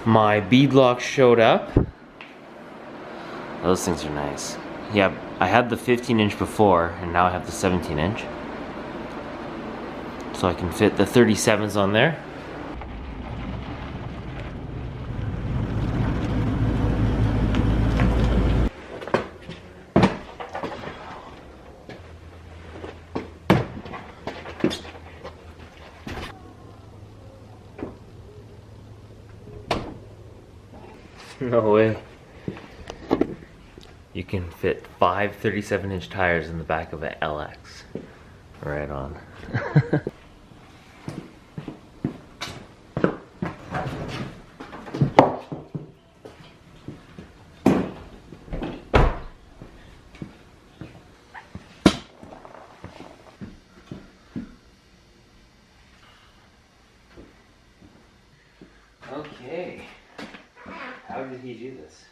My bead locks showed up. Those things are nice. Yeah, I had the 15-inch before, and now I have the 17-inch. So I can fit the 37s on there. No way. You can fit 5 37-inch tires in the back of an LX. Right on. Okay. How did he do this?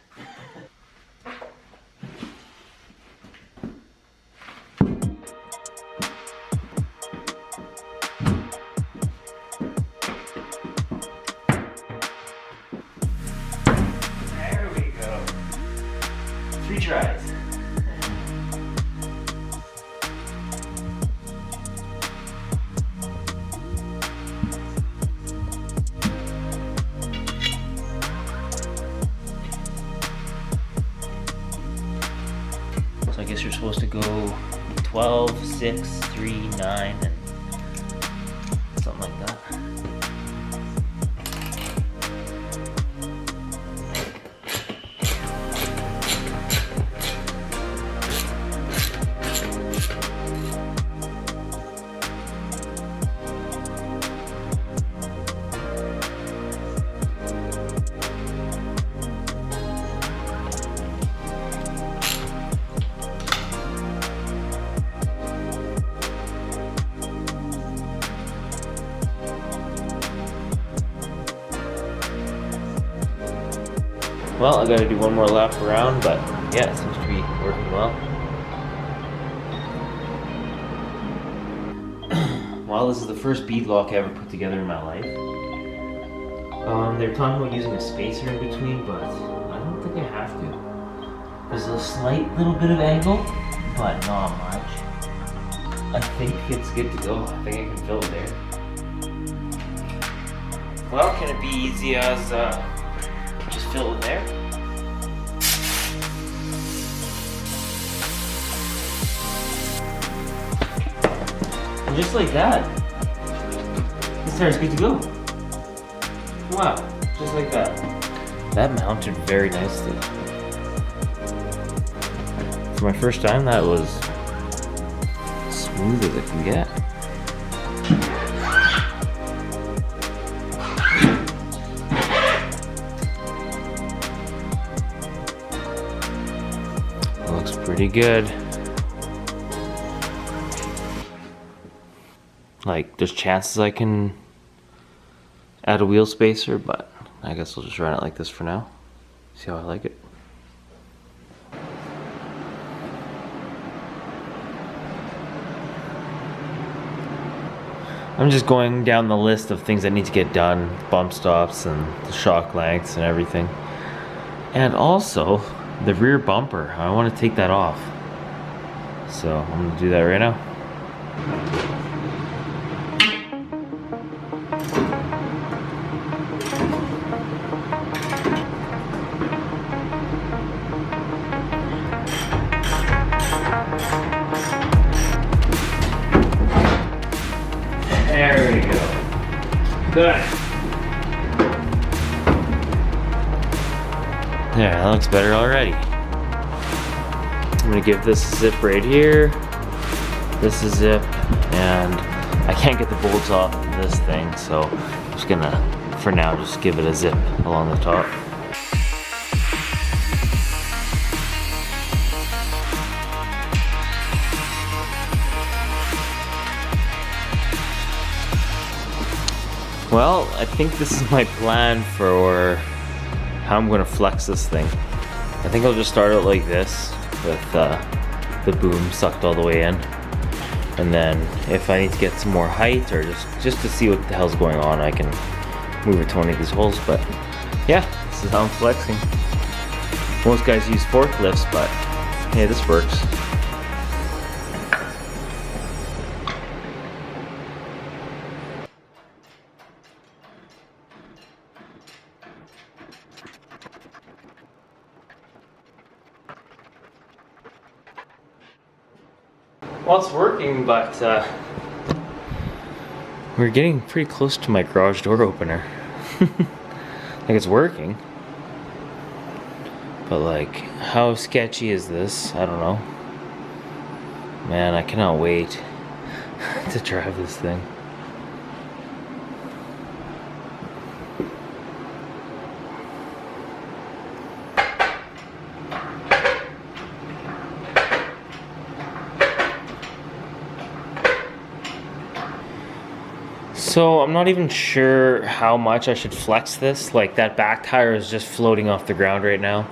There we go. 3 tries. I guess you're supposed to go 12, 6, 3, 9, and something like that. Well, I gotta do one more lap around, but yeah, it seems to be working well. Well, this is the first bead lock I ever put together in my life. They were talking about using a spacer in between, but I don't think I have to. There's a slight little bit of angle, but not much. I think it's good to go. I think I can fill it there. Well, can it be easy as just fill it there? And just like that, this tire's good to go. Wow, just like that. That mounted very nicely. For my first time, that was smooth as it can get. Looks pretty good. Like, there's chances I can add a wheel spacer, but I guess I'll just run it like this for now. See how I like it. I'm just going down the list of things that need to get done, bump stops and the shock lengths and everything. And also, the rear bumper, I want to take that off. So I'm going to do that right now. There we go. Good. Yeah, that looks better already. I'm gonna give this a zip right here. This is zip, and I can't get the bolts off of this thing, so I'm just gonna, for now, just give it a zip along the top. Well, I think this is my plan for how I'm going to flex this thing. I think I'll just start out like this with the boom sucked all the way in. And then if I need to get some more height or just to see what the hell's going on, I can move it to one of these holes. But Yeah, this is how I'm flexing. Most guys use forklifts, but hey, this works. Well, it's working, but we're getting pretty close to my garage door opener. Like, it's working. But like, how sketchy is this? I don't know. Man, I cannot wait to drive this thing. So I'm not even sure how much I should flex this. Like, that back tire is just floating off the ground right now.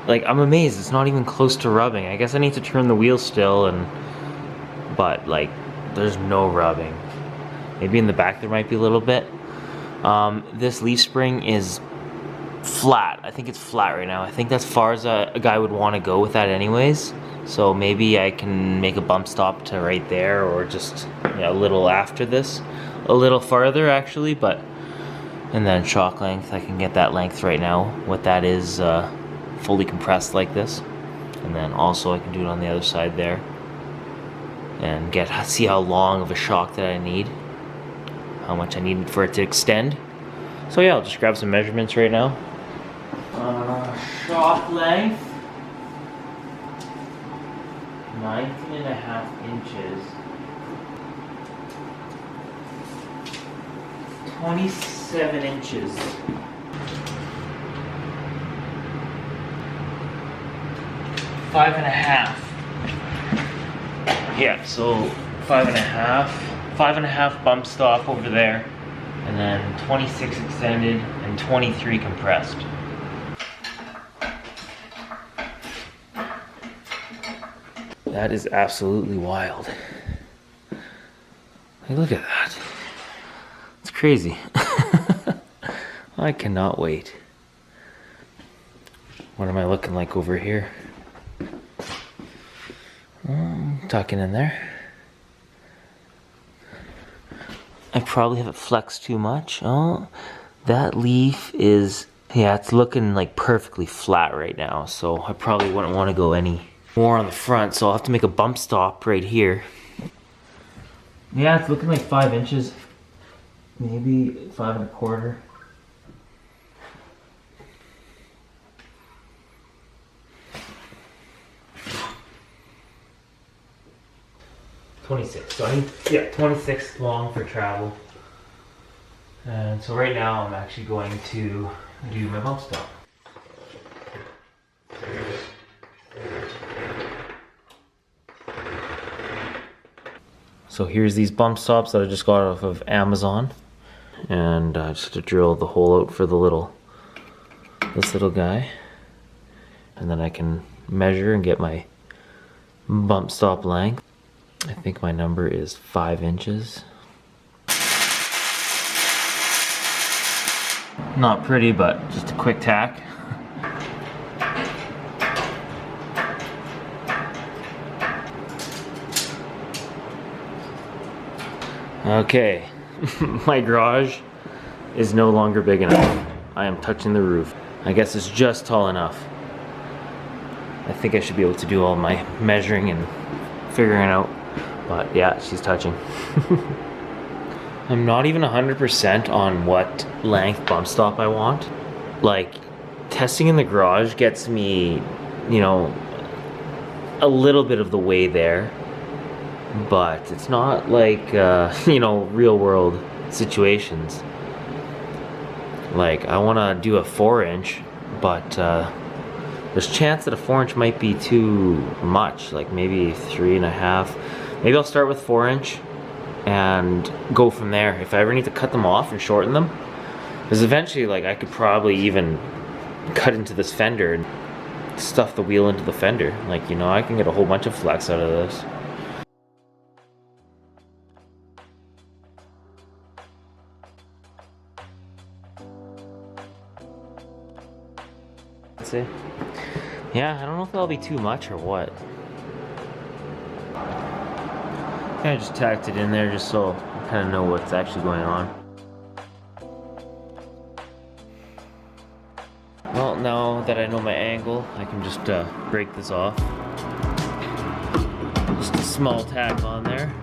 Like, I'm amazed it's not even close to rubbing. I guess I need to turn the wheel still, but like, there's no rubbing. Maybe in the back there might be a little bit. This leaf spring is flat. I think it's flat right now. I think that's far as a guy would want to go with that anyways. So maybe I can make a bump stop to right there, or just, you know, a little after this. A little farther actually, but, and then shock length, I can get that length right now. What that is, fully compressed like this. And then also I can do it on the other side there. And see how long of a shock that I need. How much I need for it to extend. So yeah, I'll just grab some measurements right now. Shock length. 19.5 inches. 27 inches. 5.5. Yeah, so 5.5. 5.5 bump stop over there. And then 26 extended and 23 compressed. That is absolutely wild. Hey, look at that. It's crazy. I cannot wait. What am I looking like over here? Tucking in there. I probably have it flexed too much. Oh, that leaf is, yeah, it's looking like perfectly flat right now. So I probably wouldn't want to go any more on the front, so I'll have to make a bump stop right here. Yeah, it's looking like 5 inches, maybe 5.25. .26. So I need, yeah, 26 long for travel. And so right now I'm actually going to do my bump stop. So here's these bump stops that I just got off of Amazon, and I just have to drill the hole out for this little guy, and then I can measure and get my bump stop length. I think my number is 5 inches. Not pretty, but just a quick tack. Okay, my garage is no longer big enough. I am touching the roof. I guess it's just tall enough. I think I should be able to do all my measuring and figuring out, but yeah, she's touching. I'm not even 100% on what length bump stop I want. Like, testing in the garage gets me, you know, a little bit of the way there. But it's not like, you know, real world situations. Like, I want to do a 4-inch, but there's a chance that a 4-inch might be too much, like maybe 3.5. Maybe I'll start with 4-inch and go from there. If I ever need to cut them off and shorten them, because eventually, like, I could probably even cut into this fender and stuff the wheel into the fender. Like, you know, I can get a whole bunch of flex out of this. I'd say. Yeah, I don't know if that'll be too much or what. Kind of just tacked it in there just so I kind of know what's actually going on. Well, now that I know my angle, I can just break this off. Just a small tack on there.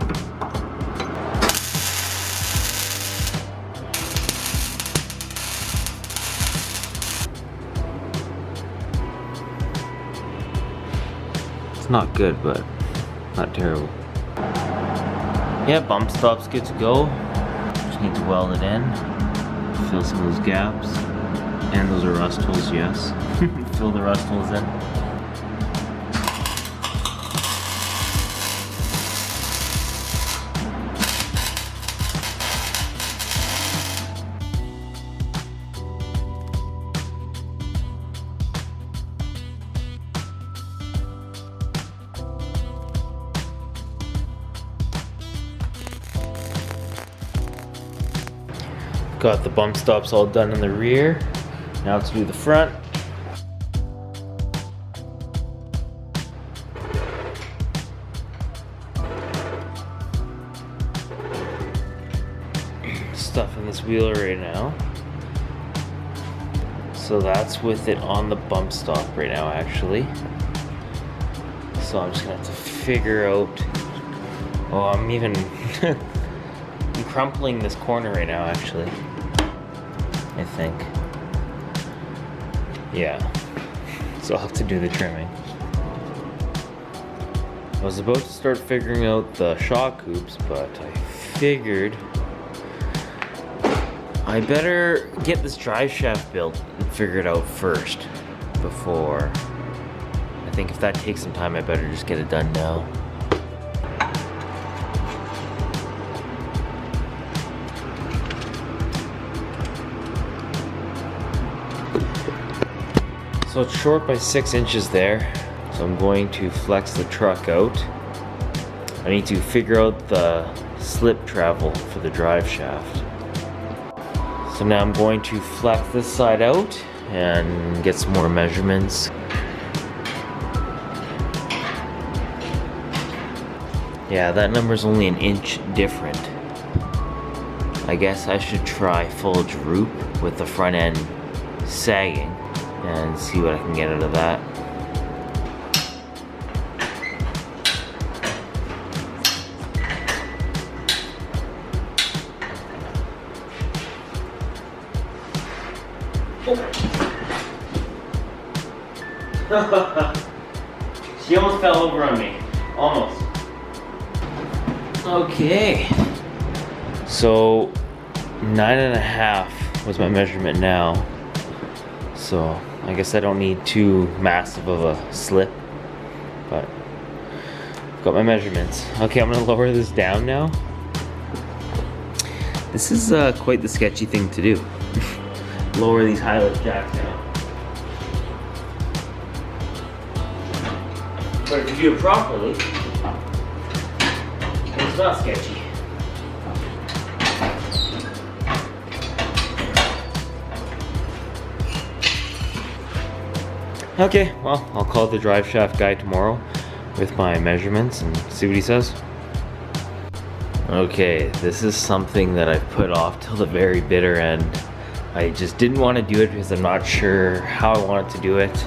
It's not good, but not terrible. Yeah, bump stop's good to go. Just need to weld it in. Fill some of those gaps. And those are rust holes, yes. Fill the rust holes in. Got the bump stops all done in the rear. Now let's do the front. Stuffing this wheel right now. So that's with it on the bump stop right now, actually. So I'm just gonna have to figure out. Oh, I'm even I'm crumpling this corner right now, actually. I think. Yeah. So I'll have to do the trimming. I was about to start figuring out the shock hoops, but I figured I better get this drive shaft built and figure it out first before. I think if that takes some time, I better just get it done now. So it's short by 6 inches there, so I'm going to flex the truck out. I need to figure out the slip travel for the drive shaft. So now I'm going to flex this side out and get some more measurements. Yeah, that number's only an inch different. I guess I should try full droop with the front end sagging and see what I can get out of that. Oh. She almost fell over on me. Almost. Okay. So 9.5 was my measurement now. So I guess I don't need too massive of a slip, but I've got my measurements. Okay, I'm gonna lower this down now. This is quite the sketchy thing to do. Lower these high-lift jacks down. But if you do it properly, it's not sketchy. Okay, well, I'll call the drive shaft guy tomorrow with my measurements and see what he says. Okay, this is something that I've put off till the very bitter end. I just didn't want to do it because I'm not sure how I wanted to do it.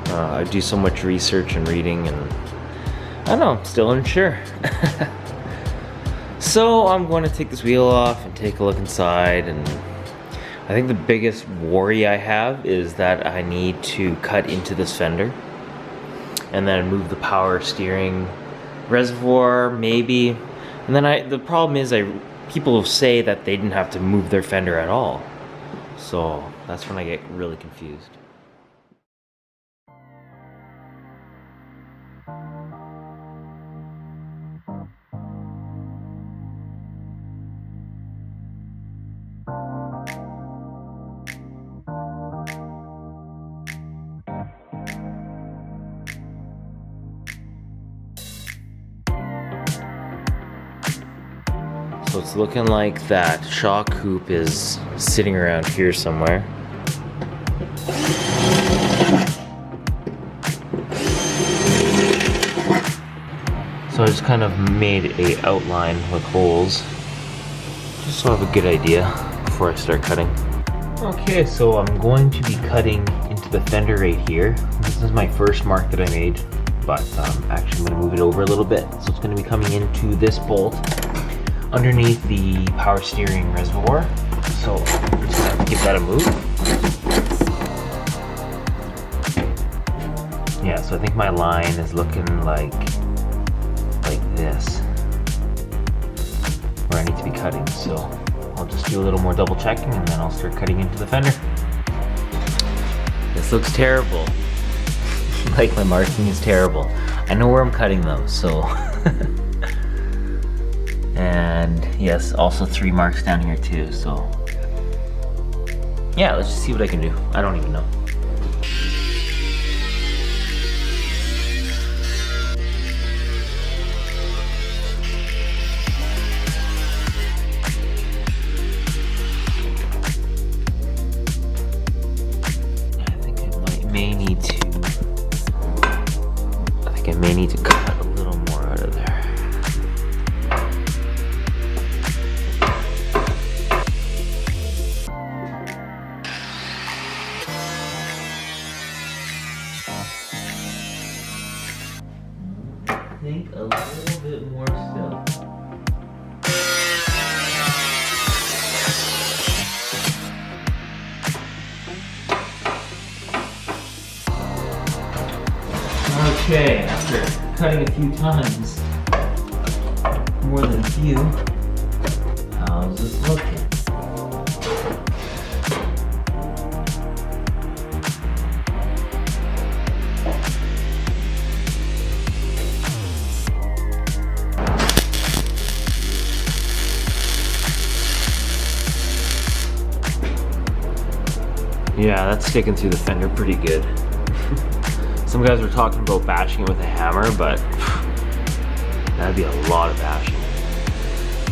I do so much research and reading, and I don't know, I'm still unsure. So I'm going to take this wheel off and take a look inside, and I think the biggest worry I have is that I need to cut into this fender and then move the power steering reservoir, maybe. And then the problem is people say that they didn't have to move their fender at all. So that's when I get really confused. So it's looking like that shock hoop is sitting around here somewhere. So I just kind of made a outline with holes, just so I have a good idea before I start cutting. Okay, so I'm going to be cutting into the fender right here. This is my first mark that I made, but actually I'm going to move it over a little bit. So it's going to be coming into this bolt underneath the power steering reservoir. So I'm just going to have to give that a move. Yeah, so I think my line is looking like this, where I need to be cutting. So I'll just do a little more double checking and then I'll start cutting into the fender. This looks terrible. Like, my marking is terrible. I know where I'm cutting though, so. And yes, also 3 marks down here too, so. Yeah, let's just see what I can do. I don't even know. I may need to cut a little more out of there. I think a little bit more still. Okay, after cutting a few times, more than a few, how's this looking? Yeah, that's sticking through the fender pretty good. Some guys were talking about bashing it with a hammer, but that'd be a lot of bashing.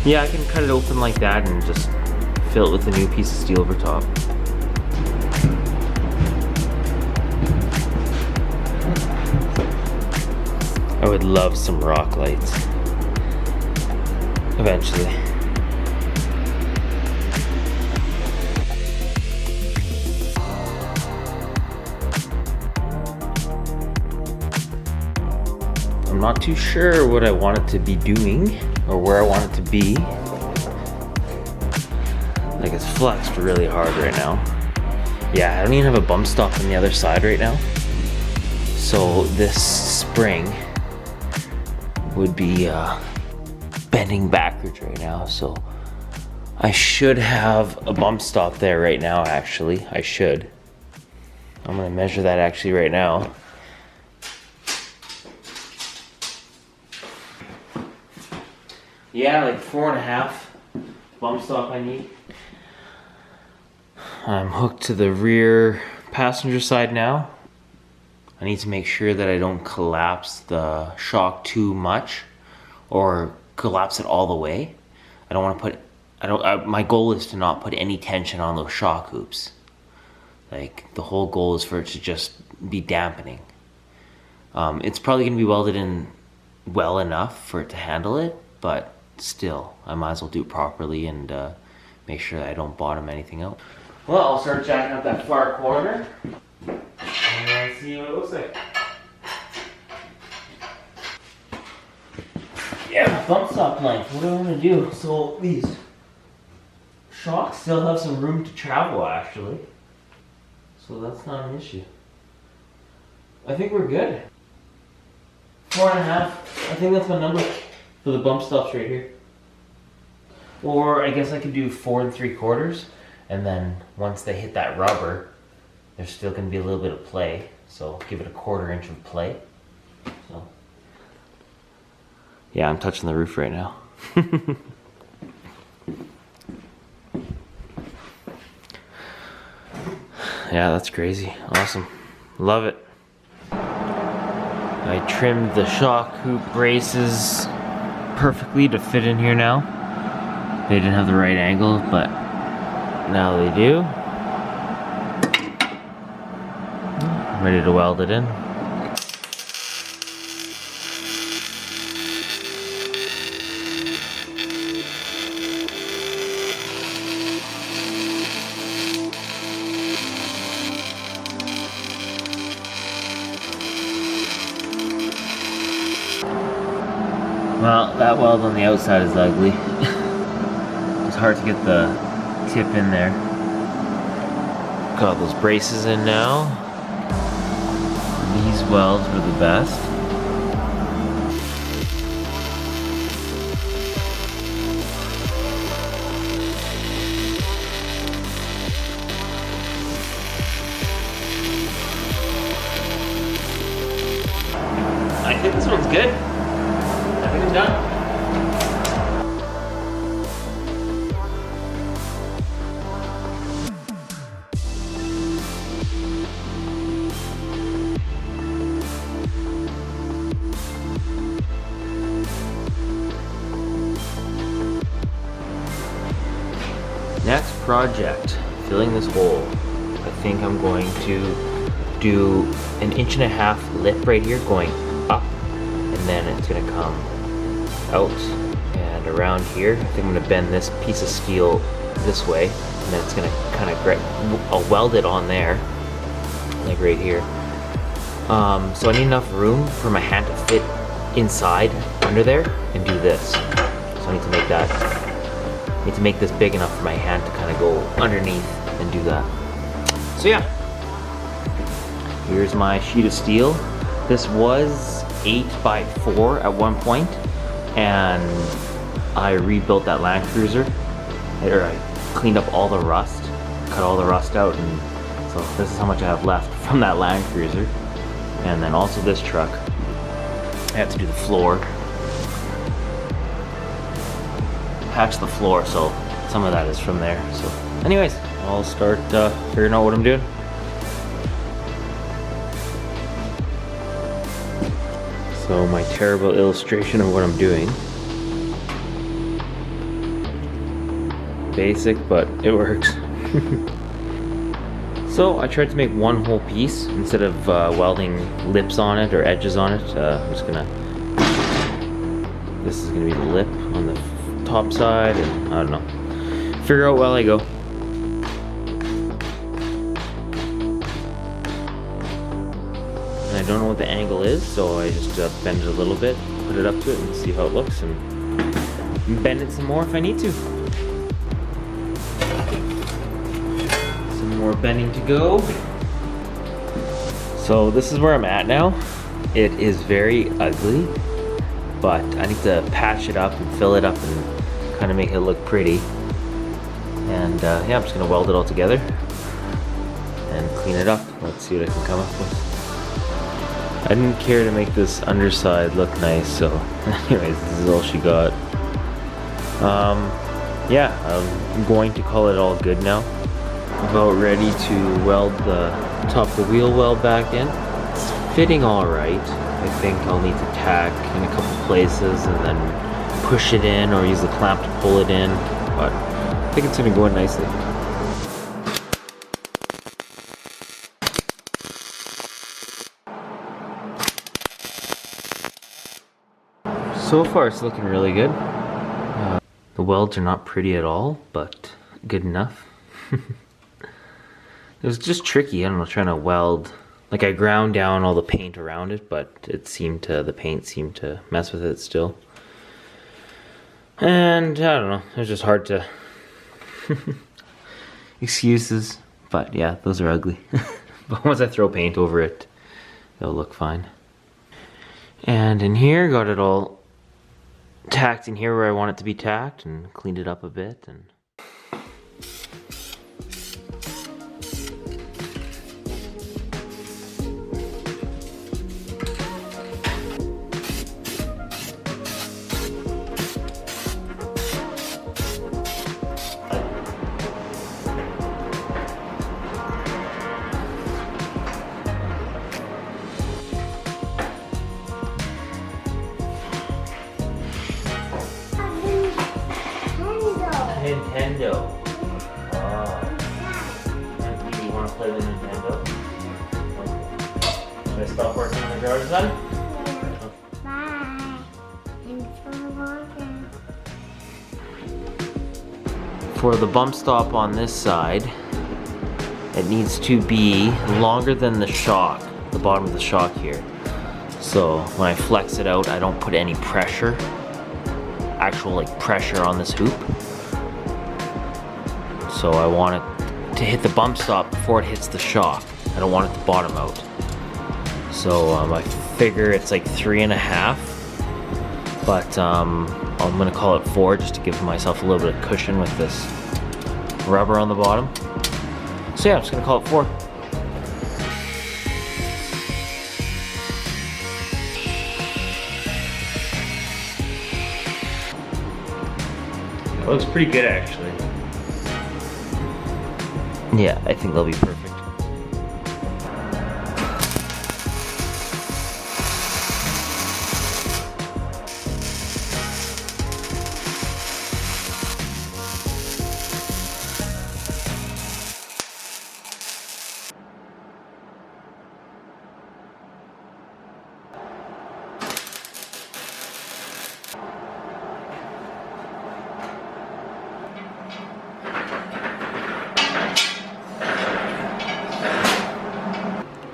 Yeah, I can cut it open like that and just fill it with a new piece of steel over top. I would love some rock lights. Eventually. I'm not too sure what I want it to be doing or where I want it to be. Like, it's flexed really hard right now. Yeah, I don't even have a bump stop on the other side right now. So this spring would be bending backwards right now. So I should have a bump stop there right now, actually. I should. I'm gonna measure that actually right now. Yeah, like 4.5 bump stop I need. I'm hooked to the rear passenger side now. I need to make sure that I don't collapse the shock too much or collapse it all the way. I don't want to put, my goal is to not put any tension on those shock hoops. Like, the whole goal is for it to just be dampening. It's probably going to be welded in well enough for it to handle it, but still, I might as well do it properly and make sure that I don't bottom anything out. Well, I'll start jacking up that far corner and see what it looks like. Yeah, bump stop length. What do I want to do? So these shocks still have some room to travel, actually. So that's not an issue. I think we're good. 4.5. I think that's my number for the bump stops right here. Or I guess I could do 4 3/4, and then once they hit that rubber, there's still going to be a little bit of play. So give it a 1/4 inch of play. So yeah, I'm touching the roof right now. Yeah, that's crazy. Awesome. Love it. I trimmed the shock hoop braces perfectly to fit in here now. They didn't have the right angle, but now they do. I'm ready to weld it in. That weld on the outside is ugly. It's hard to get the tip in there. Got those braces in now. These welds were the best. I think this one's good. I think I'm done. Next project, filling this hole. I think I'm going to do 1.5 inch lip right here going up, and then it's gonna come out and around here. I think I'm gonna bend this piece of steel this way, and then it's gonna kind of, I'll weld it on there, like right here. So I need enough room for my hand to fit inside under there and do this. So I need to make that. I need to make this big enough for my hand to kind of go underneath and do that. So yeah, here's my sheet of steel. This was 8x4 at one point, and I rebuilt that Land Cruiser. I cleaned up all the rust, cut all the rust out, and so this is how much I have left from that Land Cruiser. And then also this truck, I had to do the floor. Patch the floor, so some of that is from there. So anyways, I'll start figuring out what I'm doing. So my terrible illustration of what I'm doing. Basic, but it works. So I tried to make one whole piece instead of welding lips on it or edges on it. I'm just gonna, this is gonna be the lip on the top side, and I don't know. Figure out while I go. And I don't know what the angle is, so I just bend it a little bit, put it up to it, and see how it looks, and bend it some more if I need to. Some more bending to go. So this is where I'm at now. It is very ugly, but I need to patch it up and fill it up and kind of make it look pretty. And yeah, I'm just gonna weld it all together and clean it up. Let's see what I can come up with. I didn't care to make this underside look nice, so anyways, this is all she got. Yeah, I'm going to call it all good now. About ready to weld the top of the wheel well back in. It's fitting all right. I think I'll need to tack in a couple places and then push it in or use the clamp to pull it in, but I think it's gonna go in nicely. So far it's looking really good. The welds are not pretty at all, but good enough. It was just tricky, I don't know, trying to weld. Like I ground down all the paint around it, but the paint seemed to mess with it still. And I don't know, it was just hard to, excuses, but yeah, those are ugly. But once I throw paint over it, it'll look fine. And in here, got it all tacked in here where I want it to be tacked, and cleaned it up a bit. And Nintendo. Oh. You want to play with Nintendo? Okay. Should I stop working on the garage then? Yeah. Bye. Thanks for watching. For the bump stop on this side, it needs to be longer than the shock, the bottom of the shock here. So when I flex it out, I don't put any pressure actual like pressure on this hoop. So I want it to hit the bump stop before it hits the shock. I don't want it to bottom out. So I figure it's like 3.5, but I'm gonna call it 4 just to give myself a little bit of cushion with this rubber on the bottom. So yeah, I'm just gonna call it 4. It looks pretty good actually. Yeah, I think they'll be perfect.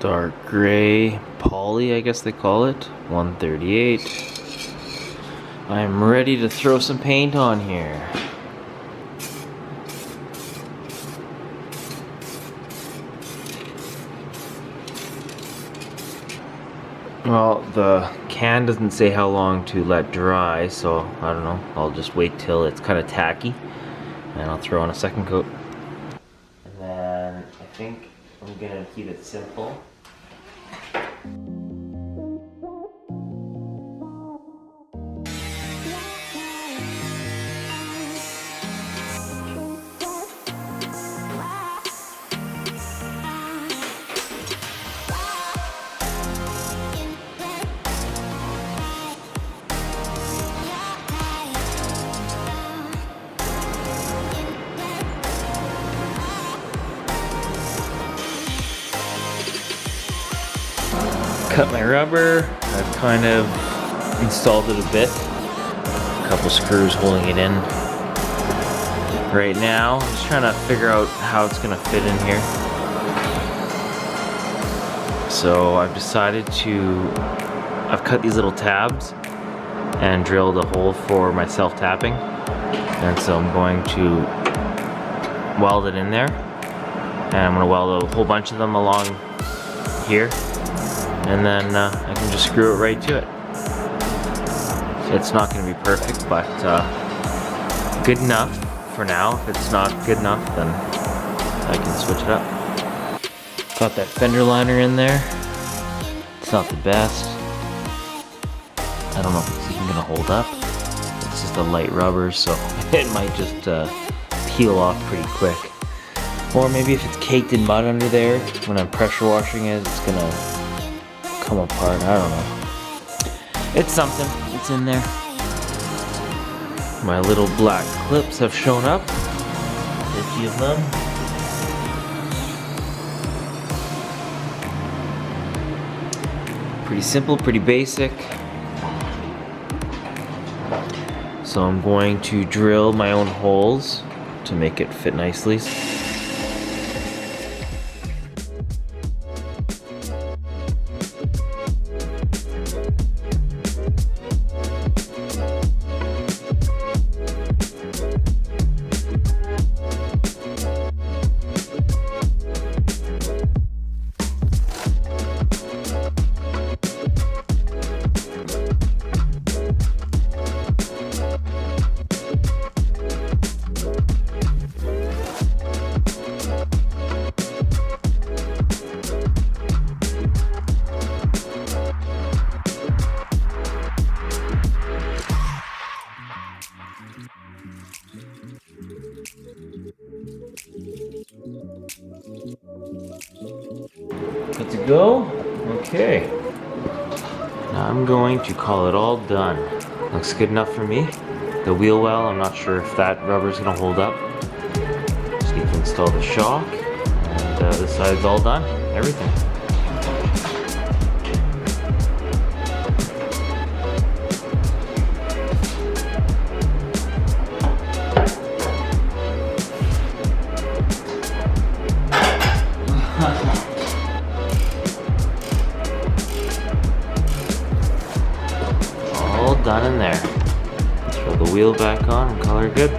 Dark gray poly, I guess they call it, 138. I'm ready to throw some paint on here. Well, the can doesn't say how long to let dry, so I don't know. I'll just wait till it's kind of tacky, and I'll throw on a second coat. And then I think I'm gonna keep it simple. Cut my rubber. I've kind of installed it a bit. A couple screws holding it in. Right now, I'm just trying to figure out how it's gonna fit in here. So I've decided I've cut these little tabs and drilled a hole for my self-tapping. And so I'm going to weld it in there. And I'm gonna weld a whole bunch of them along here. And then I can just screw it right to it. It's not going to be perfect, but good enough for now. If it's not good enough, then I can switch it up. Got that Fender Liner in there. It's not the best. I don't know if it's even going to hold up. It's just a light rubber, so it might just peel off pretty quick. Or maybe if it's caked in mud under there, when I'm pressure washing it, it's going to come apart. I don't know. It's something. It's in there. My little black clips have shown up. 50 of them. Pretty simple, pretty basic. So I'm going to drill my own holes to make it fit nicely. Good to go? Okay. Now I'm going to call it all done. Looks good enough for me. The wheel well, I'm not sure if that rubber's gonna hold up. Just need to install the shock. And this side's all done. Everything. All done in there. Let's Put the wheel back on and call her good.